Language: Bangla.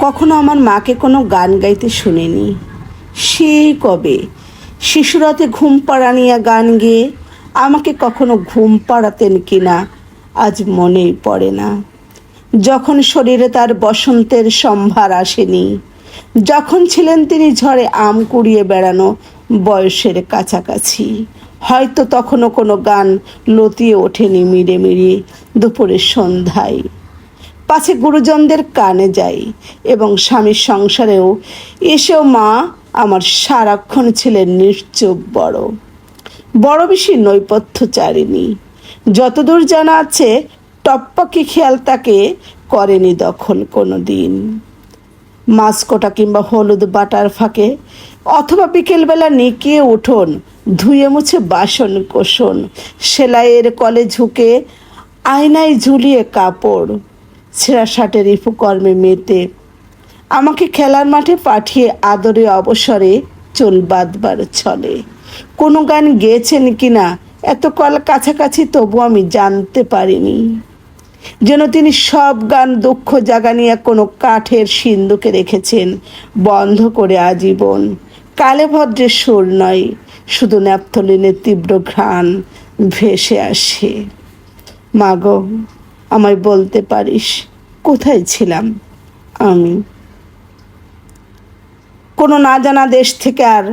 কখনো আমার মাকে কোনো গান গাইতে শুনিনি। সেই কবে শিশুরাতে ঘুম পাড়ানিয়া গান গেয়ে আমাকে কখনো ঘুম পাড়াতেন কিনা আজ মনেই পড়ে না। যখন শরীরে তার বসন্তের সম্ভার আসেনি, যখন ছিলেন তিনি ঝড়ে আম কুড়িয়ে বেড়ানো বয়সের কাছাকাছি, হয়তো তখনও কোনো গান লতিয়ে ওঠেনি মিড়ে মিড়ে দুপুরের সন্ধ্যায়। পাছে গুরুজনদের কানে যাই এবং স্বামীর সংসারেও এসেও মা আমার সারাক্ষণ ছিলেন নিশ্চুপ, বড় বেশি নৈপথ্যচারিণী। যতদূর জানা আছে টপ্পাকি খেয়াল তাকে করেনি দখল কোনো দিন। মাছ কোটা কিংবা হলুদ বাটার ফাঁকে অথবা বিকেলবেলা নিকিয়ে উঠোন ধুয়ে মুছে বাসন কোসন, সেলাইয়ের কলে ঝুঁকে আয়নায় ঝুলিয়ে কাপড়, ছেঁড়া শার্টের রিপুকর্মে মেতে আমাকে খেলার মাঠে পাঠিয়ে আদরে অবসরে চুল বাঁধবার ছলে। কোনো গান গেয়েছেন কিনা এত কল কাছাকাছি তবু আমি জানতে পারিনি। যেন তিনি সব গান দুঃখ জাগানিয়া কোনো কাঠের সিন্ধুকে রেখেছেন বন্ধ করে আজীবন। কালে ভদ্রের সুর নয়, শুধু ন্যাপথলিনের তীব্র ঘ্রাণ ভেসে আসে। মাগো, আমায় বলতে পারিস কোথায় ছিলাম আমি? কোনো না জানা দেশ থেকে আর